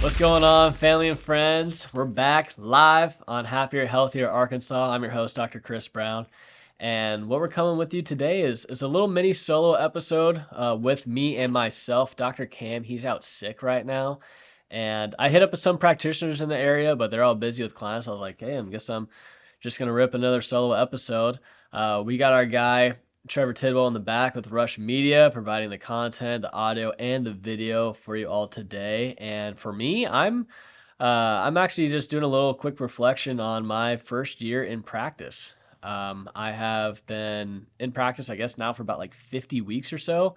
What's going on, family and friends? We're back live on Happier, Healthier Arkansas. I'm your host, Dr. Chris Brown. And what we're coming with you today is a little mini solo episode with me and myself. Dr. Cam, he's out sick right now. And I hit up with some practitioners in the area, but they're all busy with clients. I was like, hey, I guess I'm just going to rip another solo episode. We got our guy, Trevor Tidwell, in the back with Rush Media, providing the content, the audio, and the video for you all today. And for me, I'm actually just doing a little quick reflection on my first year in practice. I have been in practice, I guess, now for about like 50 weeks or so.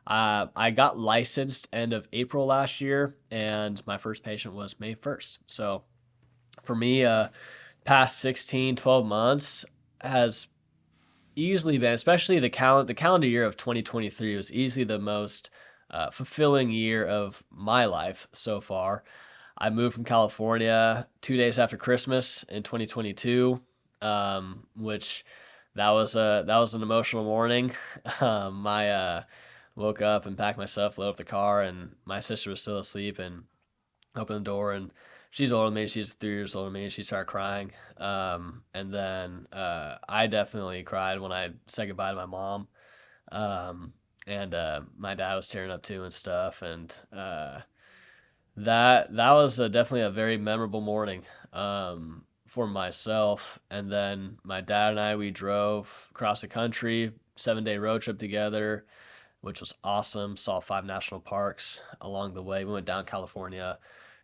I got licensed end of April last year, and my first patient was May 1st. So for me, past 16, 12 months has easily been, especially the calendar year of 2023 was easily the most fulfilling year of my life so far. I moved from California 2 days after Christmas in 2022, which that was an emotional morning. I woke up and packed my stuff, loaded up the car, and my sister was still asleep. And opened the door, and she's older than me. She's 3 years older than me. And she started crying. And then I definitely cried when I said goodbye to my mom. And my dad was tearing up too and stuff. And that was definitely a very memorable morning for myself. And then my dad and I, we drove across the country, 7-day road trip together, which was awesome. Saw 5 national parks along the way. We went down California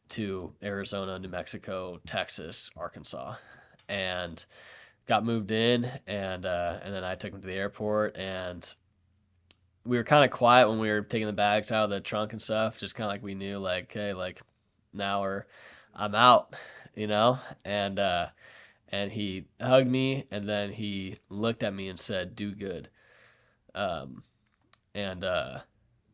to Arizona, New Mexico, Texas, Arkansas, and got moved in. And then I took him to the airport, and we were kind of quiet when we were taking the bags out of the trunk and stuff, just kind of like we knew, like, hey, like now I'm out, you know. And he hugged me, and then he looked at me and said, "Do good." Um, and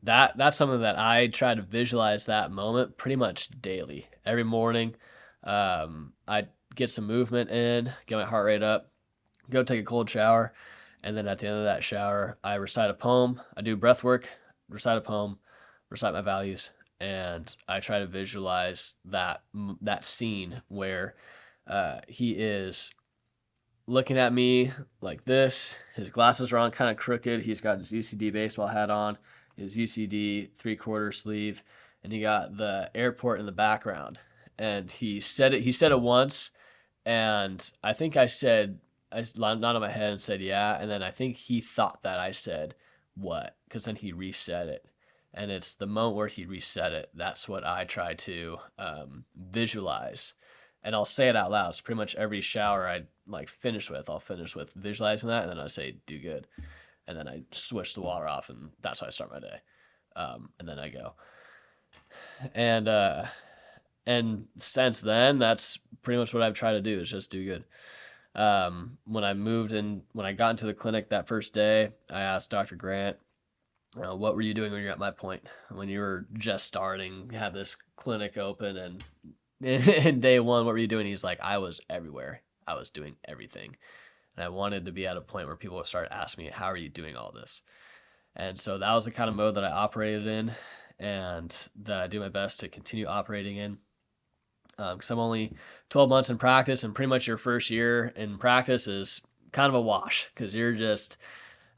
that's something that I try to visualize that moment pretty much daily. Every morning, I get some movement in, get my heart rate up, go take a cold shower, and then at the end of that shower, I recite a poem. I do breath work, recite a poem, recite my values, and I try to visualize that scene where he is looking at me like this. His glasses are on kind of crooked. He's got his UCD baseball hat on, his UCD 3/4 sleeve, and he got the airport in the background. And he said it. He said it once, and I think I nodded my head and said yeah. And then I think he thought that I said what, because then he reset it. And it's the moment where he reset it. That's what I try to visualize, and I'll say it out loud. So pretty much every shower I'll finish with visualizing that, and then I say "do good," and then I switch the water off, and that's how I start my day. And then I go, and and since then, that's pretty much what I've tried to do is just do good. When I got into the clinic that first day, I asked Dr. Grant, what were you doing when you're at my point? When you were just starting, you had this clinic open, and in day one, what were you doing? He's like, I was everywhere. I was doing everything. And I wanted to be at a point where people would start asking me, how are you doing all this? And so that was the kind of mode that I operated in, and that I do my best to continue operating in. Because I'm only 12 months in practice, and pretty much your first year in practice is kind of a wash because you're just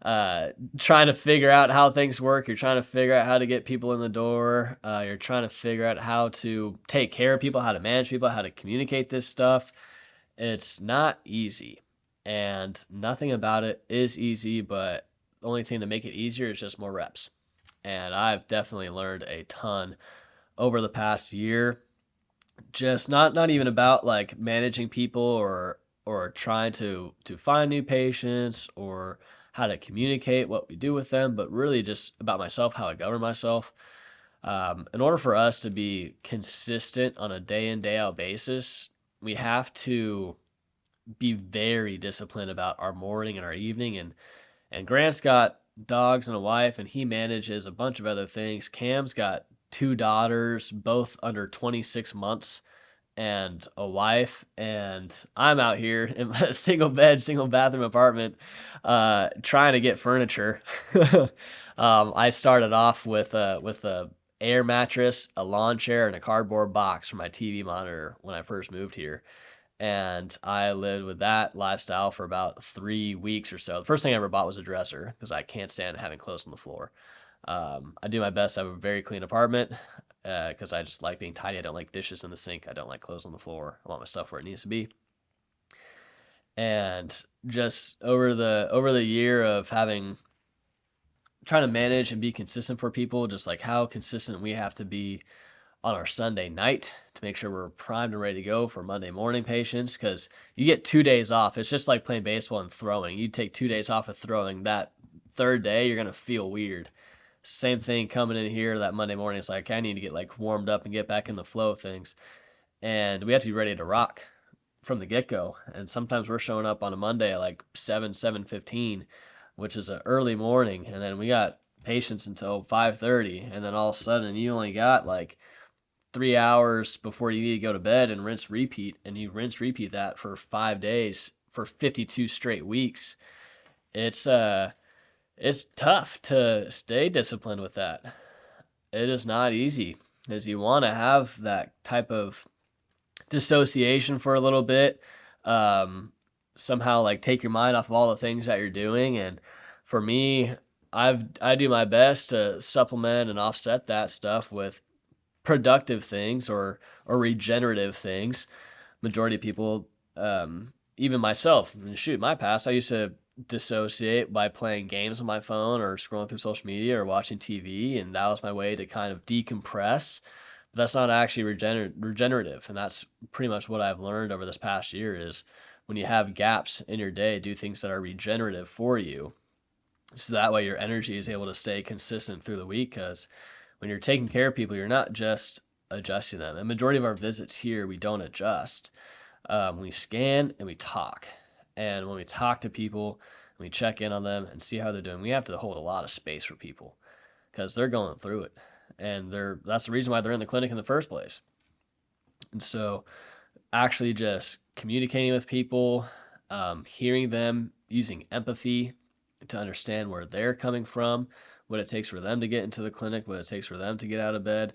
trying to figure out how things work. You're trying to figure out how to get people in the door. You're trying to figure out how to take care of people, how to manage people, how to communicate this stuff. It's not easy, and nothing about it is easy, but the only thing to make it easier is just more reps. And I've definitely learned a ton over the past year, just not even about like managing people or trying to find new patients or how to communicate what we do with them, but really just about myself, how I govern myself. In order for us to be consistent on a day in, day out basis, we have to be very disciplined about our morning and our evening. And Grant's got dogs and a wife, and he manages a bunch of other things. Cam's got 2 daughters, both under 26 months, and a wife, and I'm out here in my single bed, single bathroom apartment, trying to get furniture. I started off with a air mattress, a lawn chair, and a cardboard box for my TV monitor when I first moved here. And I lived with that lifestyle for about 3 weeks or so. The first thing I ever bought was a dresser because I can't stand having clothes on the floor. I do my best. I have a very clean apartment because I just like being tidy. I don't like dishes in the sink. I don't like clothes on the floor. I want my stuff where it needs to be. And just over the year of trying to manage and be consistent for people, just like how consistent we have to be on our Sunday night to make sure we're primed and ready to go for Monday morning patients, because you get 2 days off. It's just like playing baseball and throwing. You take 2 days off of throwing. That third day, you're going to feel weird. Same thing coming in here that Monday morning. It's like, I need to get like warmed up and get back in the flow of things. And we have to be ready to rock from the get-go. And sometimes we're showing up on a Monday at like 7:15, which is an early morning. And then we got patients until 5:30. And then all of a sudden you only got like 3 hours before you need to go to bed and rinse repeat. And you rinse repeat that for 5 days for 52 straight weeks. It's tough to stay disciplined with that. It is not easy, because you want to have that type of dissociation for a little bit. Somehow like take your mind off of all the things that you're doing. And for me, I do my best to supplement and offset that stuff with productive things or regenerative things. Majority of people, even myself, shoot, my past, I used to dissociate by playing games on my phone or scrolling through social media or watching TV, and that was my way to kind of decompress. But that's not actually regenerative, and that's pretty much what I've learned over this past year is when you have gaps in your day, do things that are regenerative for you, so that way your energy is able to stay consistent through the week. Because when you're taking care of people, you're not just adjusting them. The majority of our visits here, we don't adjust. We scan and we talk. And when we talk to people, we check in on them and see how they're doing. We have to hold a lot of space for people because they're going through it. And that's the reason why they're in the clinic in the first place. And so actually just communicating with people, hearing them, using empathy to understand where they're coming from, what it takes for them to get into the clinic, what it takes for them to get out of bed.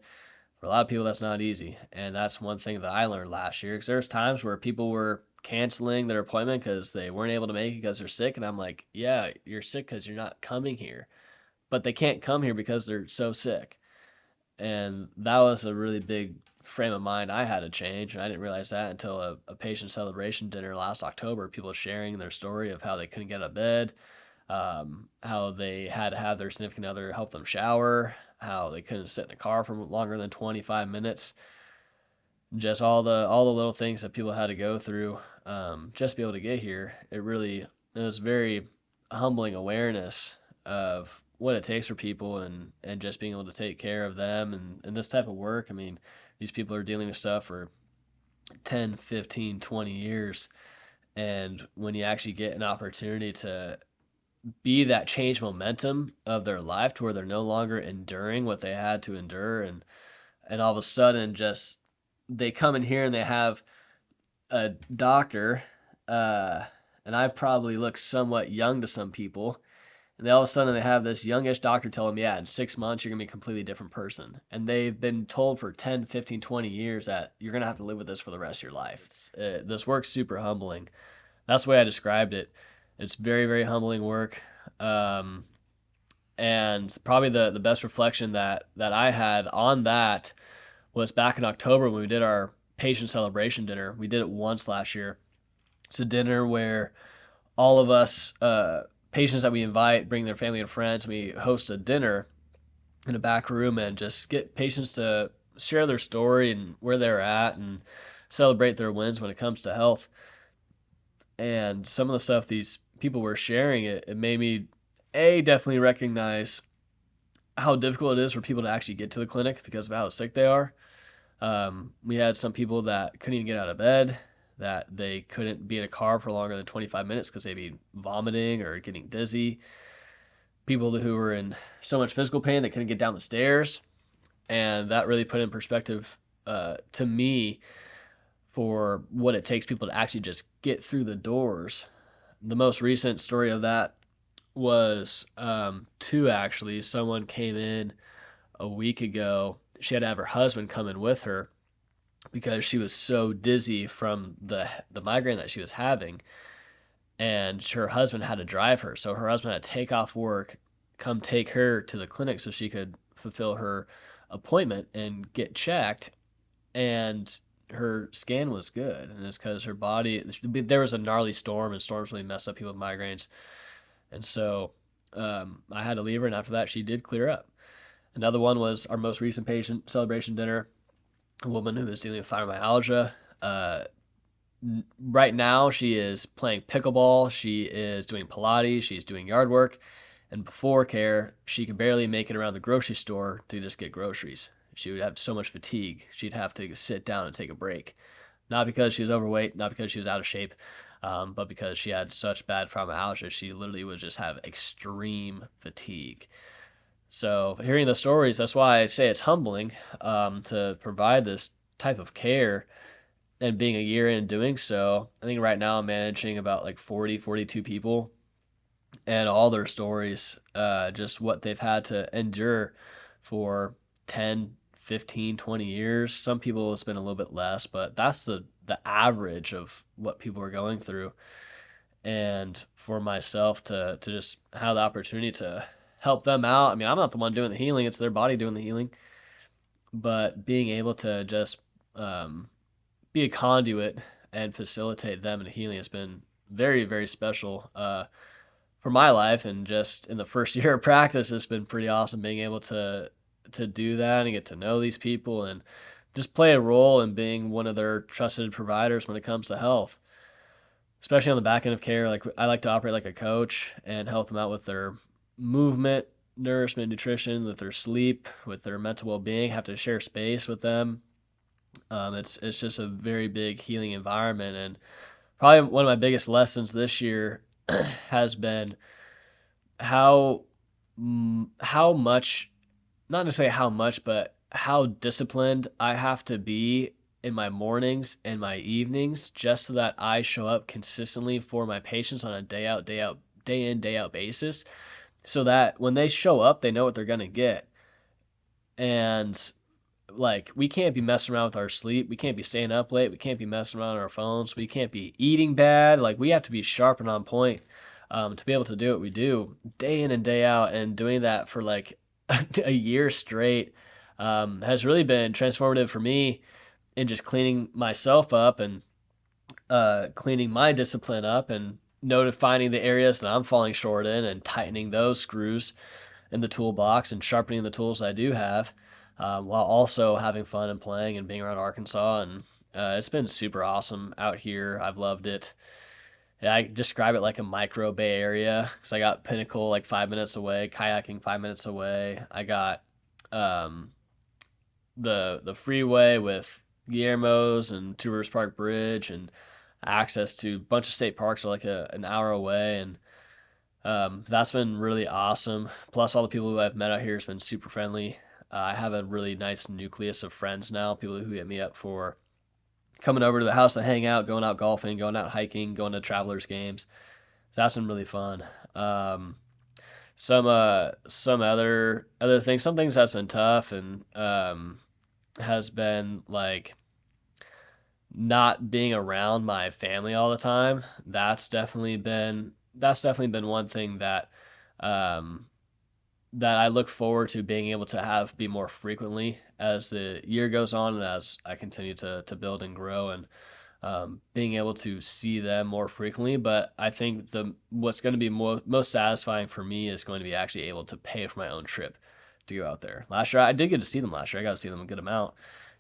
For a lot of people, that's not easy. And that's one thing that I learned last year, because there's times where people were canceling their appointment because they weren't able to make it because they're sick. And I'm like, yeah, you're sick because you're not coming here. But they can't come here because they're so sick. And that was a really big frame of mind I had to change. And I didn't realize that until a patient celebration dinner last October. People sharing their story of how they couldn't get out of bed, how they had to have their significant other help them shower, how they couldn't sit in the car for longer than 25 minutes. Just all the little things that people had to go through, just to be able to get here. It was very humbling awareness of what it takes for people, and just being able to take care of them and this type of work. I mean, these people are dealing with stuff for 10, 15, 20 years. And when you actually get an opportunity to be that change momentum of their life to where they're no longer enduring what they had to endure, and all of a sudden just they come in here and they have a doctor, and I probably look somewhat young to some people, and then all of a sudden they have this youngish doctor tell them, yeah, in 6 months you're gonna be a completely different person. And they've been told for 10, 15, 20 years that you're gonna have to live with this for the rest of your life. This work's super humbling. That's the way I described it. It's very, very humbling work. And probably the best reflection that I had on that was back in October when we did our patient celebration dinner. We did it once last year. It's a dinner where all of us patients that we invite bring their family and friends. We host a dinner in a back room and just get patients to share their story and where they're at and celebrate their wins when it comes to health. And some of the stuff these people were sharing, it made me definitely recognize how difficult it is for people to actually get to the clinic because of how sick they are. We had some people that couldn't even get out of bed, that they couldn't be in a car for longer than 25 minutes because they'd be vomiting or getting dizzy. People who were in so much physical pain they couldn't get down the stairs. And that really put in perspective to me for what it takes people to actually just get through the doors. The most recent story of that was two, actually. Someone came in a week ago, she had to have her husband come in with her because she was so dizzy from the migraine that she was having, and her husband had to drive her. So her husband had to take off work, come take her to the clinic so she could fulfill her appointment and get checked. And her scan was good, and it's because her body, there was a gnarly storm, and storms really mess up people with migraines. And so I had to leave her, and after that, she did clear up. Another one was our most recent patient celebration dinner, a woman who was dealing with fibromyalgia. Uh, right now, she is playing pickleball. She is doing Pilates. She's doing yard work. And before care, she could barely make it around the grocery store to just get groceries. She would have so much fatigue. She'd have to sit down and take a break. Not because she was overweight, not because she was out of shape, but because she had such bad fibromyalgia. She literally would just have extreme fatigue. So hearing the stories, that's why I say it's humbling to provide this type of care, and being a year in doing so. I think right now I'm managing about like 40, 42 people, and all their stories, just what they've had to endure for 10, 15, 20 years. Some people it's been a little bit less, but that's the average of what people are going through. And for myself to just have the opportunity to help them out. I mean, I'm not the one doing the healing, it's their body doing the healing, but being able to just be a conduit and facilitate them in healing has been very, very special for my life. And just in the first year of practice, it's been pretty awesome being able to do that and get to know these people and just play a role in being one of their trusted providers when it comes to health, especially on the back end of care. Like I like to operate like a coach and help them out with their movement, nourishment, nutrition, with their sleep, with their mental well-being. Have to share space with them. It's just a very big healing environment, and probably one of my biggest lessons this year has been how how much, not to say how much, but how disciplined I have to be in my mornings and my evenings just so that I show up consistently for my patients on a day out, day in, day out basis, so that when they show up, they know what they're going to get. And like, we can't be messing around with our sleep. We can't be staying up late. We can't be messing around on our phones. We can't be eating bad. Like, we have to be sharp and on point to be able to do what we do day in and day out. And doing that for like a year straight has really been transformative for me in just cleaning myself up and cleaning my discipline up and finding the areas that I'm falling short in and tightening those screws in the toolbox and sharpening the tools I do have, while also having fun and playing and being around Arkansas. And it's been super awesome out here. I've loved it. Yeah, I describe it like a micro Bay Area because I got Pinnacle like 5 minutes away, kayaking 5 minutes away. I got um, the freeway with Guillermo's and Two Rivers Park Bridge, and access to a bunch of state parks are like an hour away. And that's been really awesome. Plus, all the people who I've met out here has been super friendly. I have a really nice nucleus of friends now, people who hit me up for coming over to the house to hang out, going out golfing, going out hiking, going to Travelers games. So that's been really fun. Some other things, some things that's been tough, and has been like not being around my family all the time. That's definitely been one thing um, that I look forward to being able to have be more frequently as the year goes on, and as I continue to build and grow, and being able to see them more frequently. But I think the what's going to be most satisfying for me is going to be actually able to pay for my own trip to go out there. Last year I did get to see them. Last year I got to see them a good amount,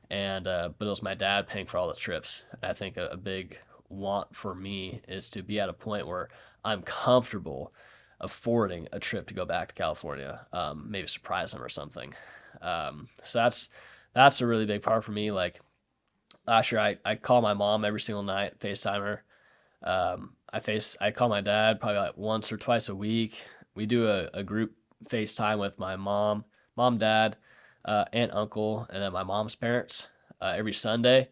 and but it was my dad paying for all the trips. I think a big want for me is to be at a point where I'm comfortable affording a trip to go back to California, maybe surprise them or something. So that's a really big part for me. Like last year, I call my mom every single night, FaceTime her. I call my dad probably like once or twice a week. We do a group FaceTime with my mom, dad, aunt, uncle, and then my mom's parents every Sunday.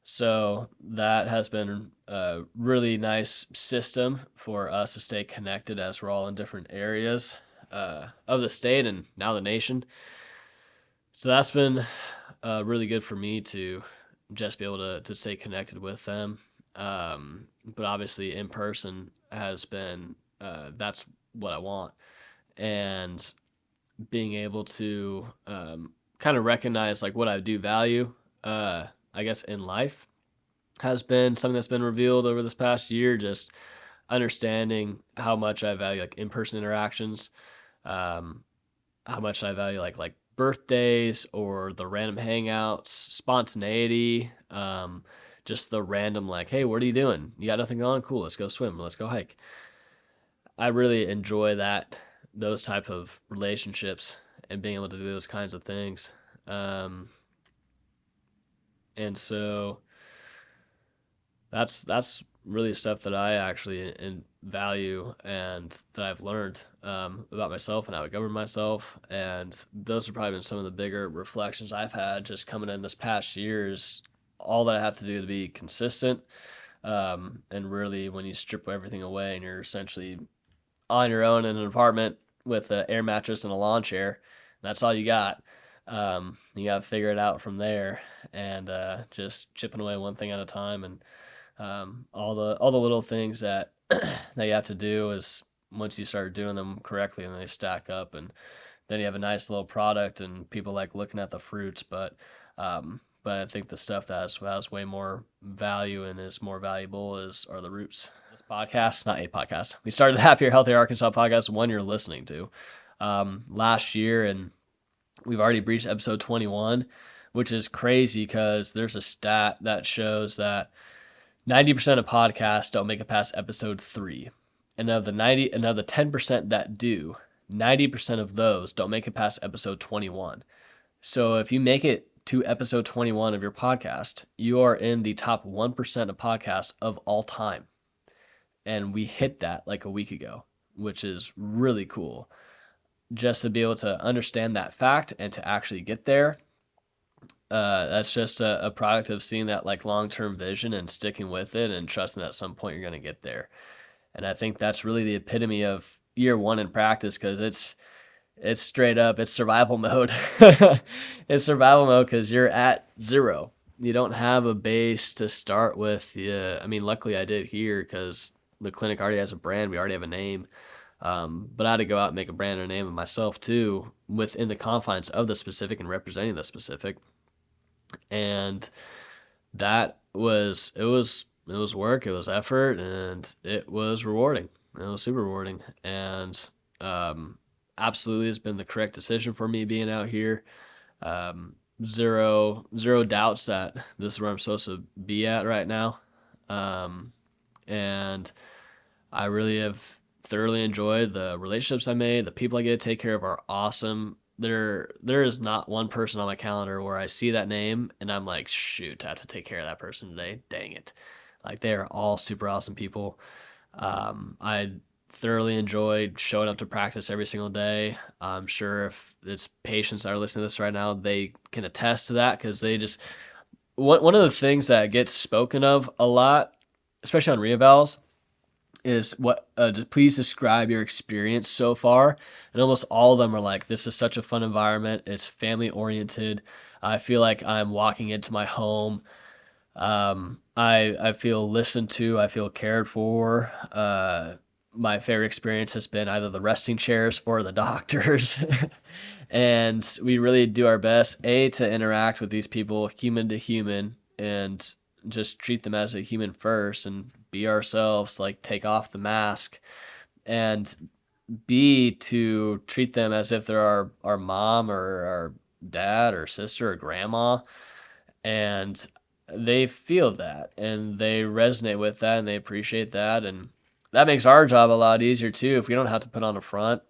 So that has been a really nice system for us to stay connected as we're all in different areas of the state and now the nation. So that's been really good for me to just be able to stay connected with them. But obviously, in person has been that's what I want, and being able to kind of recognize like what I do value, I guess in life has been something that's been revealed over this past year. Just understanding how much I value like in person interactions, um, how much I value like birthdays or the random hangouts, spontaneity, just the random like, hey, what are you doing? You got nothing on? Cool, let's go swim, let's go hike. I really enjoy those type of relationships and being able to do those kinds of things. Um, and so that's really stuff that I actually value and that I've learned about myself and how I govern myself. And those have probably been some of the bigger reflections I've had just coming in this past year is all that I have to do to be consistent. And really, when you strip everything away and you're essentially on your own in an apartment with an air mattress and a lawn chair, that's all you got. You got to figure it out from there and just chipping away one thing at a time. And all the little things that that you have to do is once you start doing them correctly and they stack up, and then you have a nice little product and people like looking at the fruits. But I think the stuff that has way more value and is more valuable are the roots. This podcast, not a podcast. We started the Happier, Healthier Arkansas podcast, one you're listening to, last year, and we've already breached episode 21, which is crazy because there's a stat that shows that 90% of podcasts don't make it past episode 3. And of the 10% that do, 90% of those don't make it past episode 21. So if you make it to episode 21 of your podcast, you are in the top 1% of podcasts of all time. And we hit that like a week ago, which is really cool. Just to be able to understand that fact and to actually get there, that's just a product of seeing that like long-term vision and sticking with it and trusting that at some point you're going to get there. And I think that's really the epitome of year one in practice, because it's straight up, it's survival mode. It's survival mode because you're at zero. You don't have a base to start with. Yeah, I mean, luckily I did here because the clinic already has a brand. We already have a name. But I had to go out and make a brand or name of myself too, within the confines of the specific and representing the specific. And that was it was work, it was effort, and it was rewarding. It was super rewarding, and absolutely has been the correct decision for me being out here. Zero doubts that this is where I'm supposed to be at right now. And I really have thoroughly enjoyed the relationships I made. The people I get to take care of are awesome. There is not one person on my calendar where I see that name and I'm like, shoot, I have to take care of that person today. Dang it. Like, they are all super awesome people. I thoroughly enjoyed showing up to practice every single day. I'm sure if it's patients that are listening to this right now, they can attest to that, because they just, one of the things that gets spoken of a lot, especially on reevals, is what please describe your experience so far. And almost all of them are like, this is such a fun environment, it's family oriented, I feel like I'm walking into my home. I feel listened to, I feel cared for. My favorite experience has been either the resting chairs or the doctors. And we really do our best to interact with these people human to human and just treat them as a human first and be ourselves, like take off the mask, and B, to treat them as if they're our mom or our dad or sister or grandma. And they feel that and they resonate with that and they appreciate that. And that makes our job a lot easier too, if we don't have to put on a front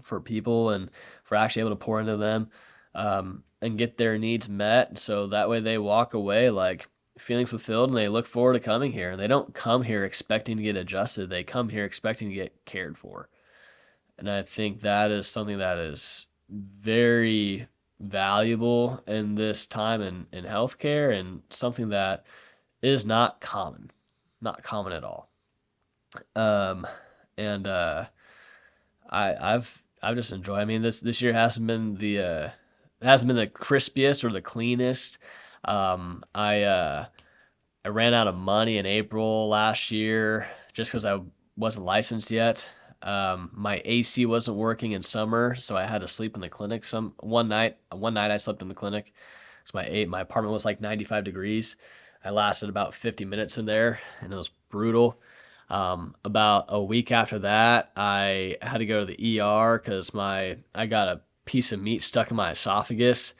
for people and if we're actually able to pour into them, and get their needs met. So that way they walk away like feeling fulfilled and they look forward to coming here. And they don't come here expecting to get adjusted, they come here expecting to get cared for. And I think that is something that is very valuable in this time in healthcare, and something that is not common at all. Um, and I've just enjoyed. I mean, this year hasn't been it hasn't been the crispiest or the cleanest. I ran out of money in April last year just because I wasn't licensed yet. My AC wasn't working in summer, so I had to sleep in the clinic. Some one night, I slept in the clinic. So my apartment was like 95 degrees. I lasted about 50 minutes in there, and it was brutal. About a week after that, I had to go to the ER because my I got a piece of meat stuck in my esophagus.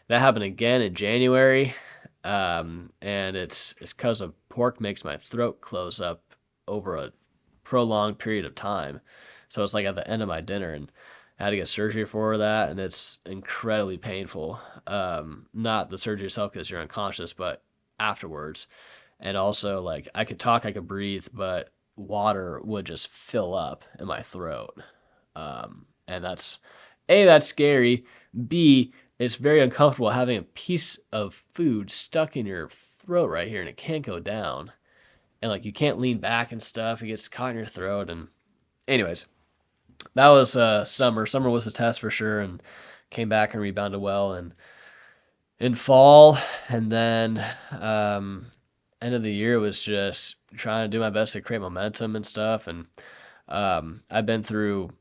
That happened again in January, and it's because of pork makes my throat close up over a prolonged period of time. So it's like at the end of my dinner, and I had to get surgery for that, and it's incredibly painful. Not the surgery itself because you're unconscious, but afterwards. And also, like, I could talk, I could breathe, but water would just fill up in my throat. And that's A, that's scary. B, it's very uncomfortable having a piece of food stuck in your throat right here and it can't go down. And like you can't lean back and stuff. It gets caught in your throat. And anyways, that was summer. Summer was a test for sure, and came back and rebounded well. And in fall, and then end of the year was just trying to do my best to create momentum and stuff. And I've been through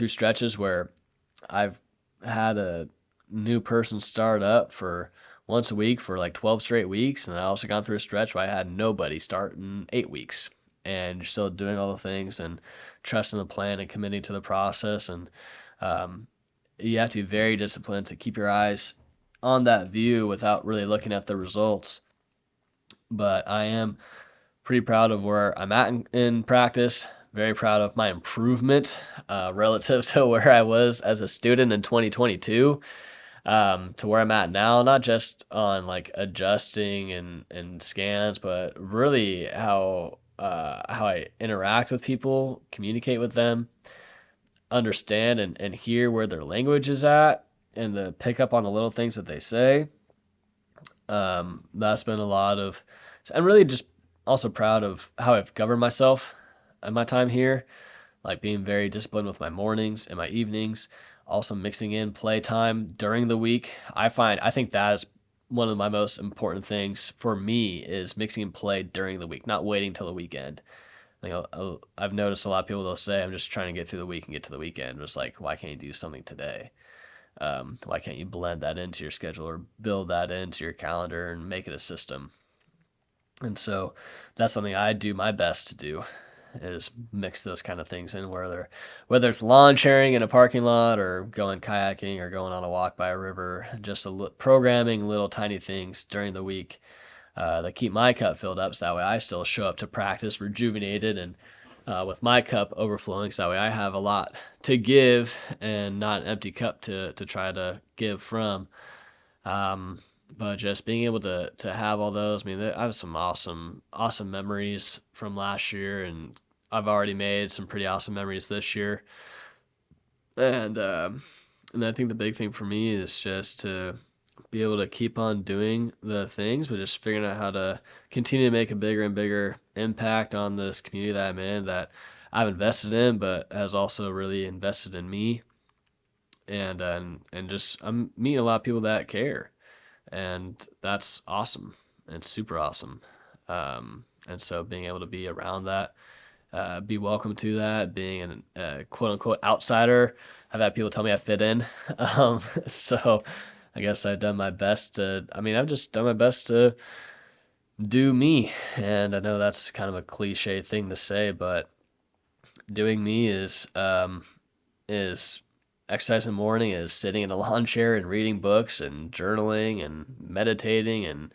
stretches where I've had a new person start up for once a week for like 12 straight weeks, and I also gone through a stretch where I had nobody start in 8 weeks, and you're still doing all the things and trusting the plan and committing to the process. And um, you have to be very disciplined to keep your eyes on that view without really looking at the results. But I am pretty proud of where I'm at in practice. Very proud of my improvement relative to where I was as a student in 2022, to where I'm at now. Not just on like adjusting and scans, but really how I interact with people, communicate with them, understand and hear where their language is at, and the pick up on the little things that they say. That's been a lot of. I'm really just also proud of how I've governed myself in my time here, like being very disciplined with my mornings and my evenings, also mixing in playtime during the week. I think that is one of my most important things for me is mixing in play during the week, not waiting till the weekend. Like I've noticed a lot of people they'll say, "I'm just trying to get through the week and get to the weekend." It's like, why can't you do something today? Why can't you blend that into your schedule or build that into your calendar and make it a system? And so that's something I do my best to do is mix those kind of things in whether it's lawn chairing in a parking lot or going kayaking or going on a walk by a river, just programming little tiny things during the week that keep my cup filled up so that way I still show up to practice rejuvenated and with my cup overflowing so that way I have a lot to give and not an empty cup to try to give from. But just being able to have all those, I mean, I have some awesome memories from last year, and I've already made some pretty awesome memories this year. And I think the big thing for me is just to be able to keep on doing the things, but just figuring out how to continue to make a bigger and bigger impact on this community that I'm in, that I've invested in, but has also really invested in me. And just I'm meeting a lot of people that care, and that's awesome. It's super awesome. And so being able to be around that, be welcome to that, being a quote unquote outsider. I've had people tell me I fit in. So I guess I've done my best I've just done my best to do me. And I know that's kind of a cliche thing to say, but doing me is exercise in the morning, is sitting in a lawn chair and reading books and journaling and meditating and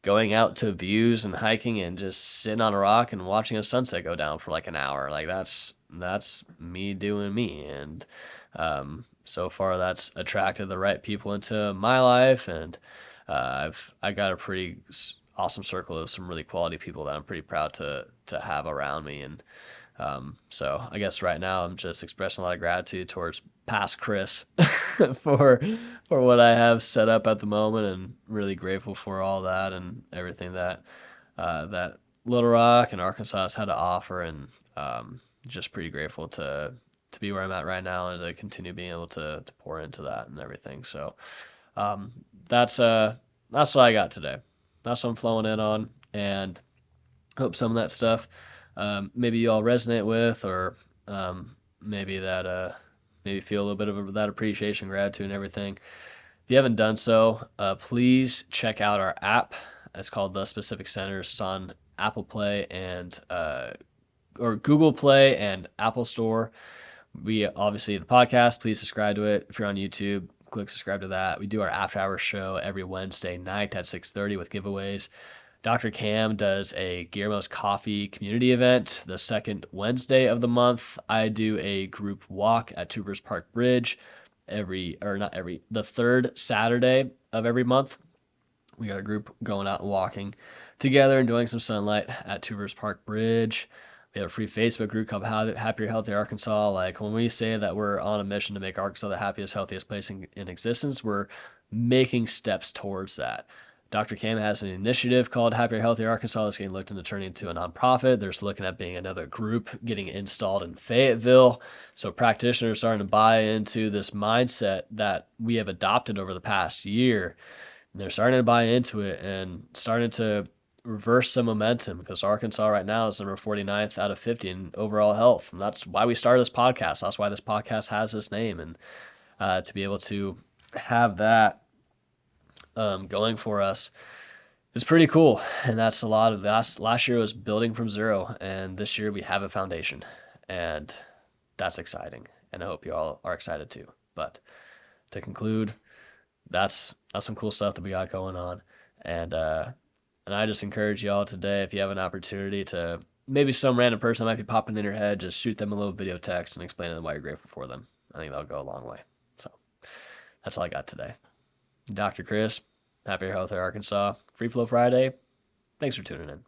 going out to views and hiking and just sitting on a rock and watching a sunset go down for like an hour. Like that's me doing me. And so far that's attracted the right people into my life, and I got a pretty awesome circle of some really quality people that I'm pretty proud to have around me. And so I guess right now I'm just expressing a lot of gratitude towards past Chris for what I have set up at the moment, and really grateful for all that and everything that Little Rock and Arkansas has had to offer, and just pretty grateful to be where I'm at right now and to continue being able to pour into that and everything. So Um, that's what I got today. That's what I'm flowing in on, and hope some of that stuff maybe you all resonate with, or maybe that maybe feel a little bit of that appreciation, gratitude, and everything. If you haven't done so, please check out our app. It's called The Specific Centers. It's on Apple Play and or Google Play and Apple Store. We obviously the podcast. Please subscribe to it. If you're on YouTube, click subscribe to that. We do our after hours show every Wednesday night at 6:30 with giveaways. Dr. Cam does a Guillermo's Coffee community event the second Wednesday of the month. I do a group walk at Two Rivers Park Bridge the third Saturday of every month. We got a group going out and walking together, enjoying some sunlight at Two Rivers Park Bridge. We have a free Facebook group called Happier, Healthier Arkansas. Like when we say that we're on a mission to make Arkansas the happiest, healthiest place in existence, we're making steps towards that. Dr. Cam has an initiative called Happier, Healthier Arkansas that's getting looked into turning into a nonprofit. There's looking at being another group getting installed in Fayetteville. So practitioners are starting to buy into this mindset that we have adopted over the past year. And they're starting to buy into it and starting to reverse some momentum, because Arkansas right now is number 49th out of 50 in overall health. And that's why we started this podcast. That's why this podcast has this name. And to be able to have that going for us is pretty cool. And that's a lot of last year was building from zero, and this year we have a foundation, and that's exciting. And I hope you all are excited too. But to conclude, that's some cool stuff that we got going on. And I just encourage y'all today, if you have an opportunity to maybe some random person that might be popping in your head, just shoot them a little video text and explain to them why you're grateful for them. I think that'll go a long way. So that's all I got today. Dr. Chris, Happier, Healthier Arkansas, Free Flow Friday. Thanks for tuning in.